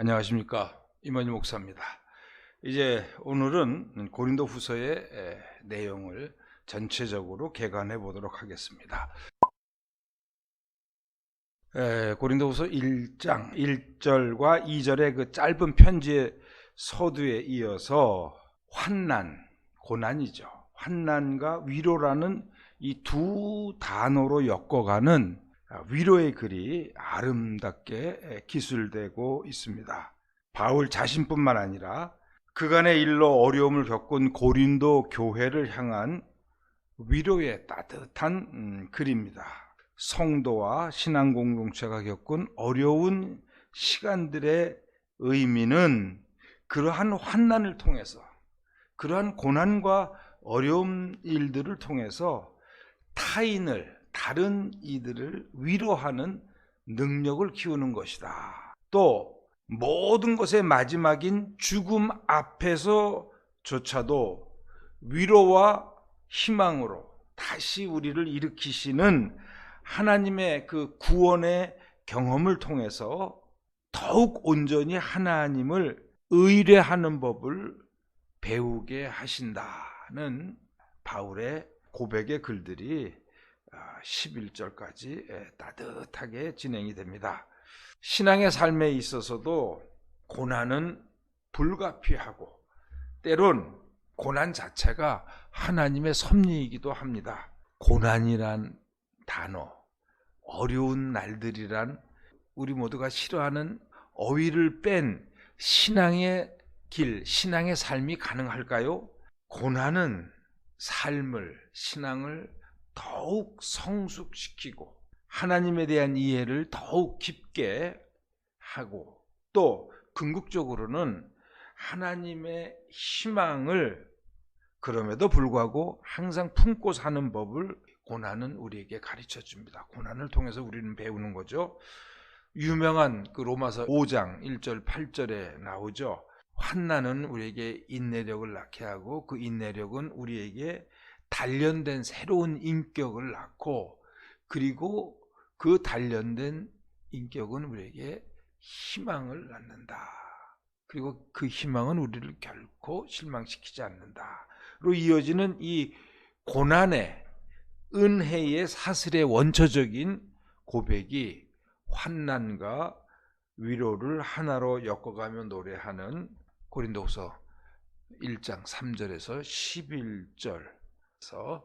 안녕하십니까, 임원희 목사입니다. 이제 오늘은 고린도 후서의 내용을 전체적으로 개관해 보도록 하겠습니다. 고린도 후서 1장 1절과 2절의 그 짧은 편지의 서두에 이어서 환난, 고난이죠. 환난과 위로라는 이 두 단어로 엮어가는 위로의 글이 아름답게 기술되고 있습니다. 바울 자신뿐만 아니라 그간의 일로 어려움을 겪은 고린도 교회를 향한 위로의 따뜻한 글입니다. 성도와 신앙 공동체가 겪은 어려운 시간들의 의미는 그러한 환난을 통해서, 그러한 고난과 어려운 일들을 통해서 다른 이들을 위로하는 능력을 키우는 것이다. 또 모든 것의 마지막인 죽음 앞에서조차도 위로와 희망으로 다시 우리를 일으키시는 하나님의 그 구원의 경험을 통해서 더욱 온전히 하나님을 의뢰하는 법을 배우게 하신다는 바울의 고백의 글들이 11절까지 따뜻하게 진행이 됩니다. 신앙의 삶에 있어서도 고난은 불가피하고 때론 고난 자체가 하나님의 섭리이기도 합니다. 고난이란 단어, 어려운 날들이란 우리 모두가 싫어하는 어휘를 뺀 신앙의 길, 신앙의 삶이 가능할까요? 고난은 신앙을 더욱 성숙시키고 하나님에 대한 이해를 더욱 깊게 하고 또 궁극적으로는 하나님의 희망을 그럼에도 불구하고 항상 품고 사는 법을 고난은 우리에게 가르쳐 줍니다. 고난을 통해서 우리는 배우는 거죠. 유명한 그 로마서 5장 1절 8절에 나오죠. 환난은 우리에게 인내력을 낳게 하고 그 인내력은 우리에게 단련된 새로운 인격을 낳고 그리고 그 단련된 인격은 우리에게 희망을 낳는다. 그리고 그 희망은 우리를 결코 실망시키지 않는다로 이어지는 이 고난의 은혜의 사슬의 원초적인 고백이 환난과 위로를 하나로 엮어가며 노래하는 고린도후서 1장 3절에서 11절에서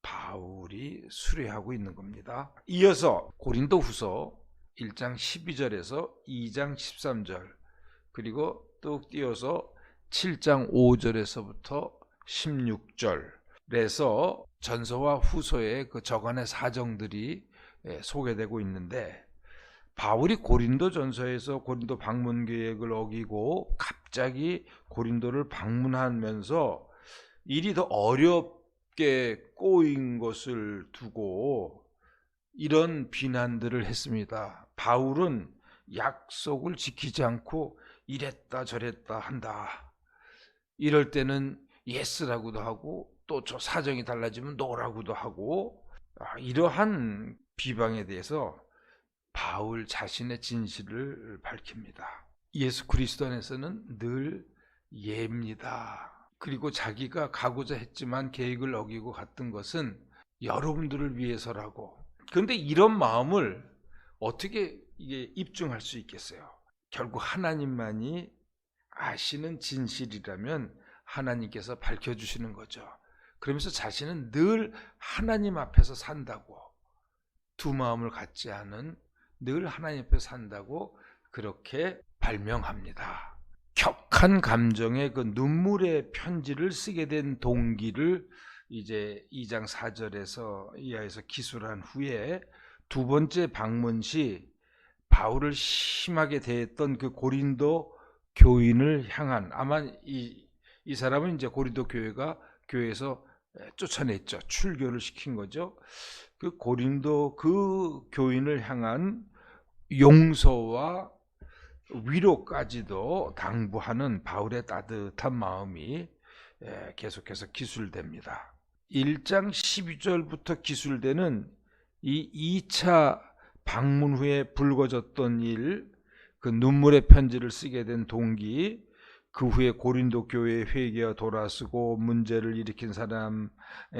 바울이 수레하고 있는 겁니다. 이어서 고린도후서 1장 12절에서 2장 13절 그리고 또 띄어서 7장 5절에서부터 16절에서 전서와 후서의 그 저간의 사정들이 소개되고 있는데 바울이 고린도 전서에서 고린도 방문 계획을 어기고 갑자기 고린도를 방문하면서 일이 더 어렵게 꼬인 것을 두고 이런 비난들을 했습니다. 바울은 약속을 지키지 않고 이랬다 저랬다 한다. 이럴 때는 예스라고도 하고 또 저 사정이 달라지면 노라고도 하고 이러한 비방에 대해서 바울 자신의 진실을 밝힙니다. 예수 그리스도 안에서는 늘 예입니다. 그리고 자기가 가고자 했지만 계획을 어기고 갔던 것은 여러분들을 위해서라고. 그런데 이런 마음을 어떻게 이게 입증할 수 있겠어요? 결국 하나님만이 아시는 진실이라면 하나님께서 밝혀주시는 거죠. 그러면서 자신은 늘 하나님 앞에서 산다고, 두 마음을 갖지 않은 늘 하나님 앞에 산다고 그렇게 발명합니다. 격한 감정의 그 눈물의 편지를 쓰게 된 동기를 이제 2장 4절에서 이하에서 기술한 후에 두 번째 방문 시 바울을 심하게 대했던 그 고린도 교인을 향한 아마 이 사람은 이제 고린도 교회에서 쫓아냈죠. 출교를 시킨 거죠. 그 고린도 그 교인을 향한 용서와 위로까지도 당부하는 바울의 따뜻한 마음이 계속해서 기술됩니다. 1장 12절부터 기술되는 이 2차 방문 후에 불거졌던 일, 그 눈물의 편지를 쓰게 된 동기, 그 후에 고린도 교회의 회개와 돌아서고 문제를 일으킨 사람에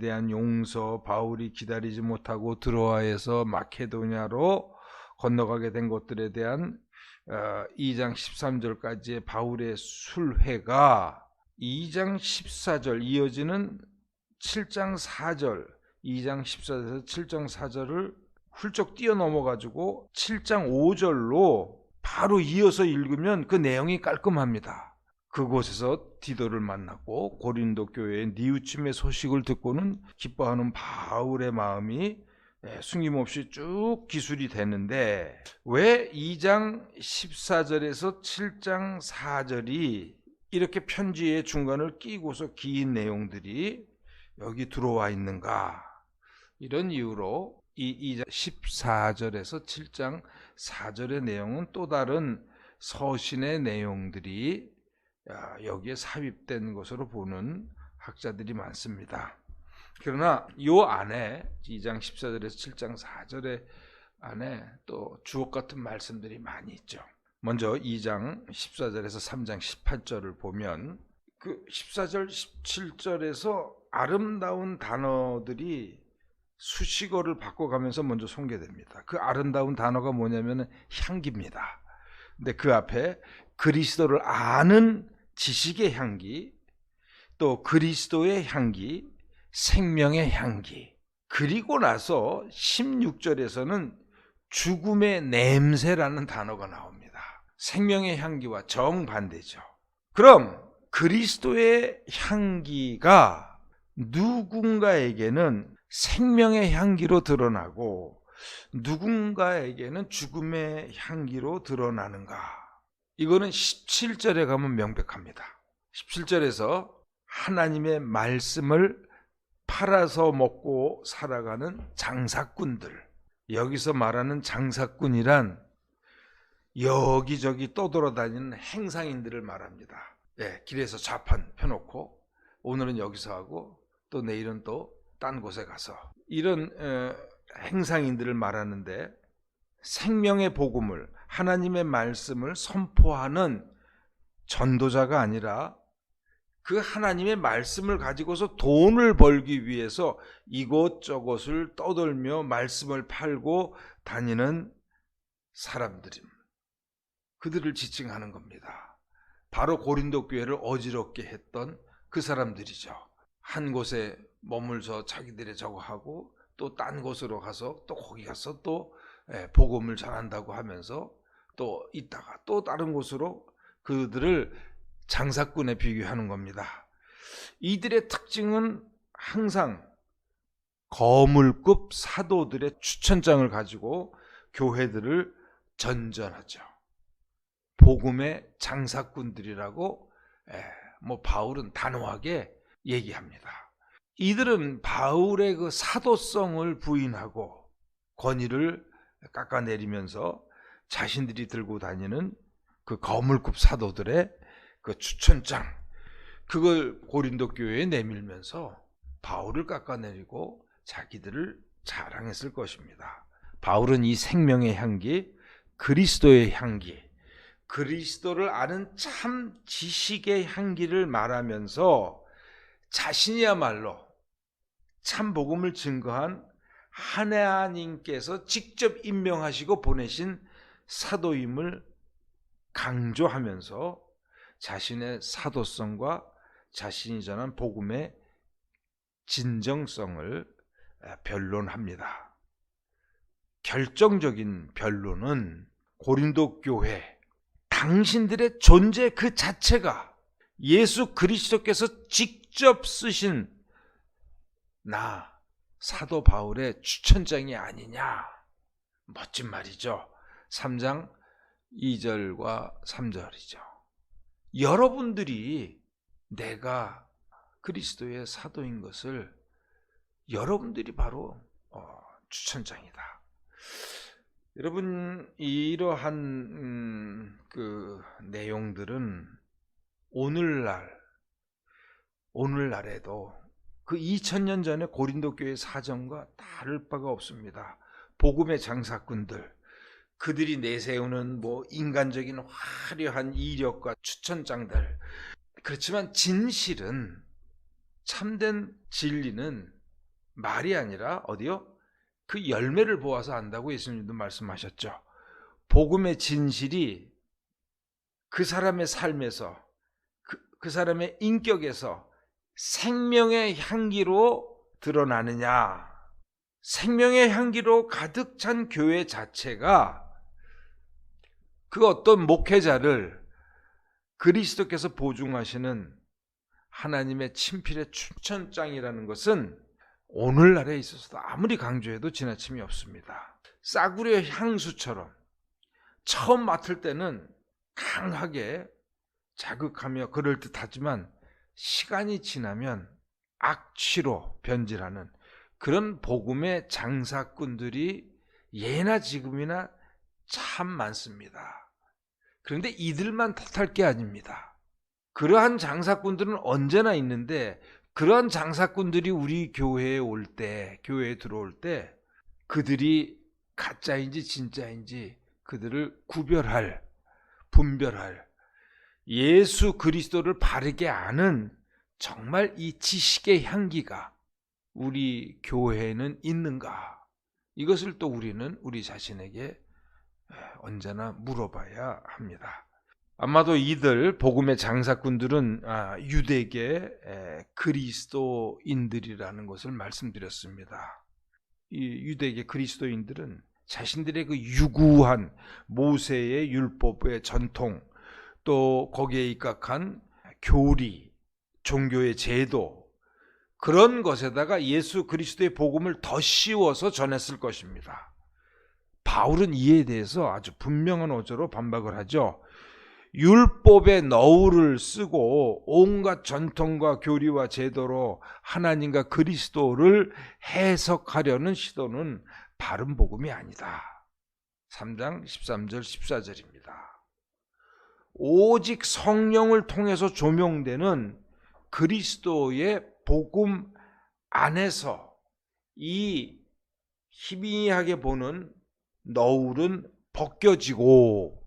대한 용서, 바울이 기다리지 못하고 드로아에서 마케도냐로 건너가게 된 것들에 대한 2장 13절까지의 바울의 술회가 2장 14절 이어지는 7장 4절, 2장 14절에서 7장 4절을 훌쩍 뛰어넘어 가지고 7장 5절로 바로 이어서 읽으면 그 내용이 깔끔합니다. 그곳에서 디도를 만났고 고린도 교회의 뉘우침의 소식을 듣고는 기뻐하는 바울의 마음이 숨김없이 쭉 기술이 되는데, 왜 2장 14절에서 7장 4절이 이렇게 편지의 중간을 끼고서 긴 내용들이 여기 들어와 있는가? 이런 이유로 이 2장 14절에서 7장 4절의 내용은 또 다른 서신의 내용들이 여기에 삽입된 것으로 보는 학자들이 많습니다. 그러나 이 안에 2장 14절에서 7장 4절의 안에 또 주옥 같은 말씀들이 많이 있죠. 먼저 2장 14절에서 3장 18절을 보면 그 14절 17절에서 아름다운 단어들이 수식어를 바꿔가면서 먼저 소개됩니다. 그 아름다운 단어가 뭐냐면 향기입니다. 근데 그 앞에 그리스도를 아는 지식의 향기, 또 그리스도의 향기, 생명의 향기, 그리고 나서 16절에서는 죽음의 냄새라는 단어가 나옵니다. 생명의 향기와 정반대죠. 그럼 그리스도의 향기가 누군가에게는 생명의 향기로 드러나고 누군가에게는 죽음의 향기로 드러나는가? 이거는 17절에 가면 명백합니다. 17절에서 하나님의 말씀을 팔아서 먹고 살아가는 장사꾼들, 여기서 말하는 장사꾼이란 여기저기 떠돌아다니는 행상인들을 말합니다. 길에서 좌판 펴놓고 오늘은 여기서 하고 또 내일은 또 딴 곳에 가서, 이런 행상인들을 말하는데, 생명의 복음을, 하나님의 말씀을 선포하는 전도자가 아니라 그 하나님의 말씀을 가지고서 돈을 벌기 위해서 이곳저곳을 떠돌며 말씀을 팔고 다니는 사람들입니다. 그들을 지칭하는 겁니다. 바로 고린도 교회를 어지럽게 했던 그 사람들이죠. 한 곳에 머물서 자기들의 저거 하고 또 딴 곳으로 가서 또 거기 가서 또 복음을 전한다고 하면서 또 있다가 또 다른 곳으로, 그들을 장사꾼에 비교하는 겁니다. 이들의 특징은 항상 거물급 사도들의 추천장을 가지고 교회들을 전전하죠. 복음의 장사꾼들이라고 바울은 단호하게 얘기합니다. 이들은 바울의 그 사도성을 부인하고 권위를 깎아내리면서 자신들이 들고 다니는 그 거물급 사도들의 그 추천장, 그걸 고린도 교회에 내밀면서 바울을 깎아내리고 자기들을 자랑했을 것입니다. 바울은 이 생명의 향기, 그리스도의 향기, 그리스도를 아는 참 지식의 향기를 말하면서 자신이야말로 참 복음을 증거한 하나님께서 직접 임명하시고 보내신 사도임을 강조하면서 자신의 사도성과 자신이 전한 복음의 진정성을 변론합니다. 결정적인 변론은 고린도 교회, 당신들의 존재 그 자체가 예수 그리스도께서 직접 쓰신 나 사도 바울의 추천장이 아니냐. 멋진 말이죠. 3장 2절과 3절이죠. 여러분들이 내가 그리스도의 사도인 것을 여러분들이 바로 추천장이다. 여러분, 이러한 그 내용들은 오늘날에도 그 2000년 전에 고린도 교회 사정과 다를 바가 없습니다. 복음의 장사꾼들, 그들이 내세우는 인간적인 화려한 이력과 추천장들. 그렇지만 진실은, 참된 진리는 말이 아니라 어디요? 그 열매를 보아서 안다고 예수님도 말씀하셨죠. 복음의 진실이 그 사람의 삶에서, 그 사람의 인격에서 생명의 향기로 드러나느냐. 생명의 향기로 가득 찬 교회 자체가 그 어떤 목회자를 그리스도께서 보증하시는 하나님의 친필의 추천장이라는 것은 오늘날에 있어서도 아무리 강조해도 지나침이 없습니다. 싸구려 향수처럼 처음 맡을 때는 강하게 자극하며 그럴듯하지만 시간이 지나면 악취로 변질하는 그런 복음의 장사꾼들이 예나 지금이나 참 많습니다. 그런데 이들만 탓할 게 아닙니다. 그러한 장사꾼들은 언제나 있는데, 그러한 장사꾼들이 우리 교회에 올 때, 교회에 들어올 때 그들이 가짜인지 진짜인지 그들을 구별할, 분별할 예수 그리스도를 바르게 아는 정말 이 지식의 향기가 우리 교회에는 있는가? 이것을 또 우리는 우리 자신에게 언제나 물어봐야 합니다. 아마도 이들 복음의 장사꾼들은 유대계 그리스도인들이라는 것을 말씀드렸습니다. 이 유대계 그리스도인들은 자신들의 그 유구한 모세의 율법의 전통, 또 거기에 입각한 교리, 종교의 제도, 그런 것에다가 예수 그리스도의 복음을 더 씌워서 전했을 것입니다. 바울은 이에 대해서 아주 분명한 어조로 반박을 하죠. 율법의 너울을 쓰고 온갖 전통과 교리와 제도로 하나님과 그리스도를 해석하려는 시도는 바른 복음이 아니다. 3장 13절 14절입니다. 오직 성령을 통해서 조명되는 그리스도의 복음 안에서 이 희미하게 보는 너울은 벗겨지고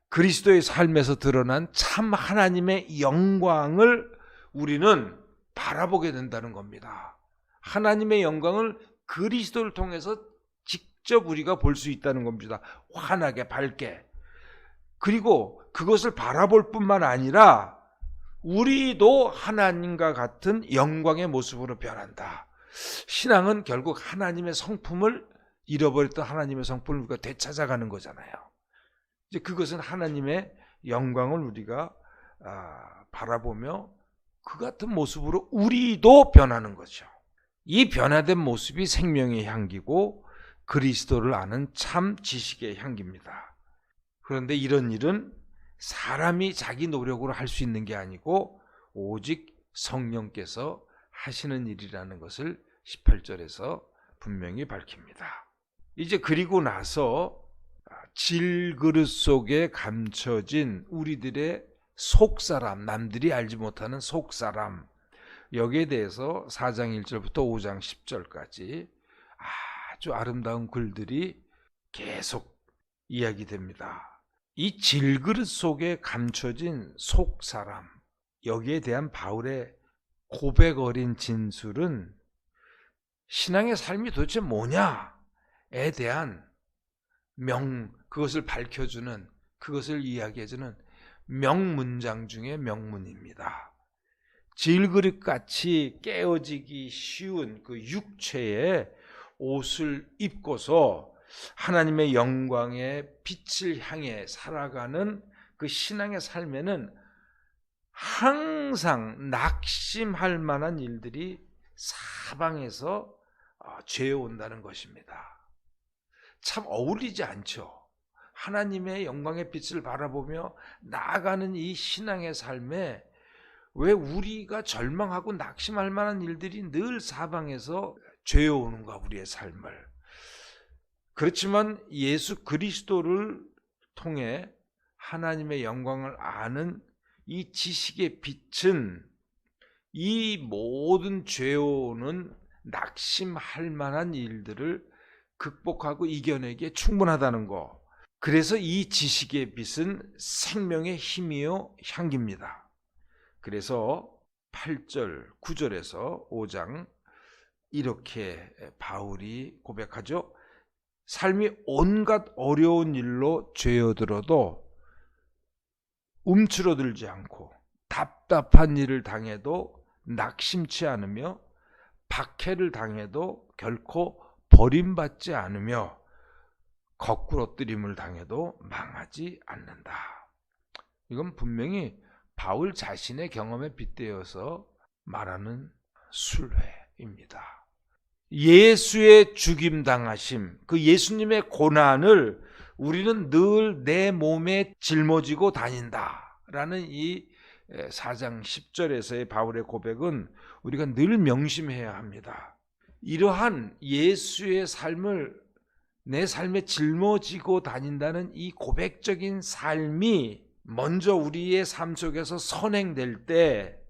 그리스도의 삶에서 드러난 참 하나님의 영광을 우리는 바라보게 된다는 겁니다. 하나님의 영광을 그리스도를 통해서 직접 우리가 볼 수 있다는 겁니다. 환하게 밝게. 그리고 그것을 바라볼 뿐만 아니라 우리도 하나님과 같은 영광의 모습으로 변한다. 신앙은 결국 하나님의 성품을, 잃어버렸던 하나님의 성품을 우리가 되찾아가는 거잖아요. 이제 그것은 하나님의 영광을 우리가 바라보며 그 같은 모습으로 우리도 변하는 거죠. 이 변화된 모습이 생명의 향기고 그리스도를 아는 참 지식의 향기입니다. 그런데 이런 일은 사람이 자기 노력으로 할 수 있는 게 아니고 오직 성령께서 하시는 일이라는 것을 18절에서 분명히 밝힙니다. 이제 그리고 나서 질그릇 속에 감춰진 우리들의 속사람, 남들이 알지 못하는 속사람, 여기에 대해서 4장 1절부터 5장 10절까지 아주 아름다운 글들이 계속 이야기됩니다. 이 질그릇 속에 감춰진 속사람, 여기에 대한 바울의 고백 어린 진술은 신앙의 삶이 도대체 뭐냐에 대한 그것을 밝혀주는, 그것을 이야기해주는 명문장 중에 명문입니다. 질그릇같이 깨어지기 쉬운 그 육체의 옷을 입고서 하나님의 영광의 빛을 향해 살아가는 그 신앙의 삶에는 항상 낙심할 만한 일들이 사방에서 죄어온다는 것입니다. 참 어울리지 않죠. 하나님의 영광의 빛을 바라보며 나아가는 이 신앙의 삶에 왜 우리가 절망하고 낙심할 만한 일들이 늘 사방에서 죄어오는가, 우리의 삶을. 그렇지만 예수 그리스도를 통해 하나님의 영광을 아는 이 지식의 빛은 이 모든 죄어오는 낙심할 만한 일들을 극복하고 이겨내기에 충분하다는 거, 그래서 이 지식의 빛은 생명의 힘이요 향기입니다. 그래서 8절, 9절에서 5장 이렇게 바울이 고백하죠. 삶이 온갖 어려운 일로 죄어들어도 움츠러들지 않고 답답한 일을 당해도 낙심치 않으며 박해를 당해도 결코 버림받지 않으며 거꾸로뜨림을 당해도 망하지 않는다. 이건 분명히 바울 자신의 경험에 빗대어서 말하는 순례입니다. 예수의 죽임당하심, 그 예수님의 고난을 우리는 늘 내 몸에 짊어지고 다닌다라는 이 4장 10절에서의 바울의 고백은 우리가 늘 명심해야 합니다. 이러한 예수의 삶을 내 삶에 짊어지고 다닌다는 이 고백적인 삶이 먼저 우리의 삶 속에서 선행될 때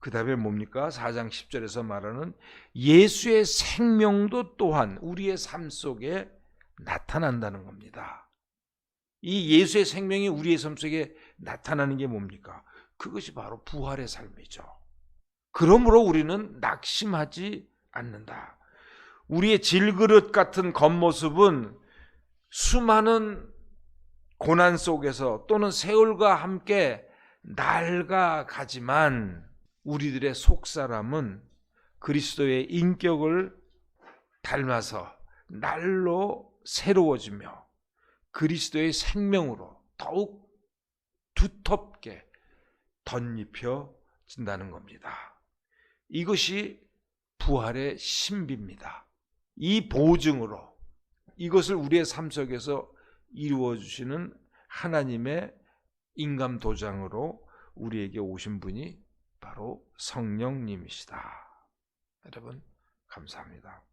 그 다음에 뭡니까? 4장 10절에서 말하는 예수의 생명도 또한 우리의 삶 속에 나타난다는 겁니다. 이 예수의 생명이 우리의 삶 속에 나타나는 게 뭡니까? 그것이 바로 부활의 삶이죠. 그러므로 우리는 낙심하지 않는다. 우리의 질그릇 같은 겉모습은 수많은 고난 속에서 또는 세월과 함께 낡아가지만 우리들의 속사람은 그리스도의 인격을 닮아서 날로 새로워지며 그리스도의 생명으로 더욱 두텁게 덧입혀진다는 겁니다. 이것이 부활의 신비입니다. 이 보증으로 이것을 우리의 삶 속에서 이루어 주시는 하나님의 인감 도장으로 우리에게 오신 분이 바로 성령님이시다. 여러분 감사합니다.